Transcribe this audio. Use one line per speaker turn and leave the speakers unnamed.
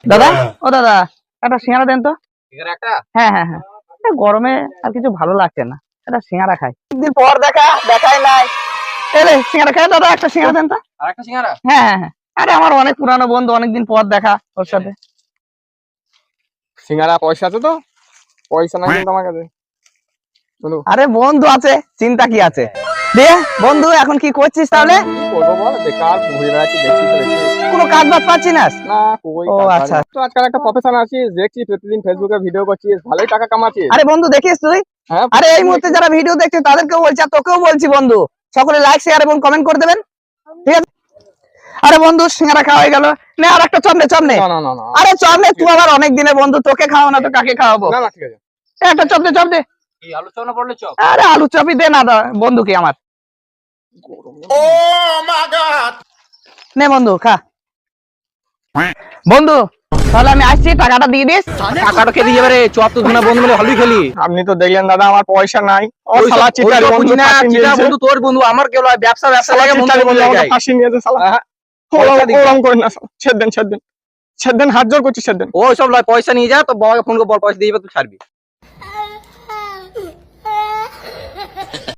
দাদা, ও দাদা, একটা সিঙ্গারা দেন তো। হ্যাঁ হ্যাঁ হ্যাঁ, গরমে আর কিছু ভালো লাগছে না, একটা সিঙ্গারা খাই। দিন পর দেখাই নাই। এলে সিঙ্গারা খাই দাদা, একটা সিঙ্গারা দেন তো।
আরেকটা সিঙ্গারা?
হ্যাঁ হ্যাঁ হ্যাঁ, আরে আমার অনেক পুরানো বন্ধু, অনেকদিন পর দেখা ওর সাথে।
সিঙ্গারা পয়সা আছে তো? পয়সা নাই কিন্তু আমার কাছে।
আরে বন্ধু আছে, চিন্তা কি আছে। দিয়ে বন্ধু এখন কি করছিস তাহলে?
কি করবো বল, বেকার ঘুরে বেড়াচ্ছি, দেখছি তো দেখছি।
কোনো কাজ বাজ পাচ্ছি না?
না কই
ও
কাজ
আচ্ছা।
বাজ। তো আজকাল একটা প্রফেশন আছিস, দেখছি প্রতিদিন ফেসবুকে ভিডিও করছিস, ভালোই টাকা কামাচ্ছিস।
আরে বন্ধু দেখিস তুই?
হ্যাঁ,
আরে এই মুহূর্তে যারা ভিডিও দেখছে তাদেরকেও বলছি আর তোকেও বলছি বন্ধু, সকলে লাইক শেয়ার এবং কমেন্ট করে দেবেন, ঠিক আছে? আরে বন্ধু সিঙ্গারা খাওয়া হয়ে গেল, নে আর একটা চপ নে, চপ নে।
না না না না,
আরে চপ নে, তুই আবার অনেক দিনের বন্ধু, তোকে খাওয়া না তো কাকে খাওয়াবো?
না না ঠিক আছে।
একটা চপ দে, চপ দে।
এই আলু চপ না পড়লে চপ?
আরে আলু চপই দে না, বন্ধু কি আমার। নে বন্ধু খা। বন্ধু তাহলে আমি আসছি, টাকাটা দিয়ে দিস।
টাকাটা কে দিয়ে যাবে রে? চপ তো দুনা বন্ধু মিলে ভালোই খেলি। আপনি তো দেখলেন দাদা আমার পয়সা নাই। ও শালা চিটারি বন্ধু, চিটা বন্ধু তোর বন্ধু, আমার কেউ ব্যবসা ব্যবসা লাগে বন্ধু বন্ধু আমাকে ফাঁসি নিয়েছে শালা। ওরম করে না শালা, ছেদ দেন হাত জোর করছি, ছেদ দেন। ও সব লয়, পয়সা নিয়ে যা, তো বাবাকে ফোন করে বল পয়সা দিয়ে দিবে, তুই ছাড়বি।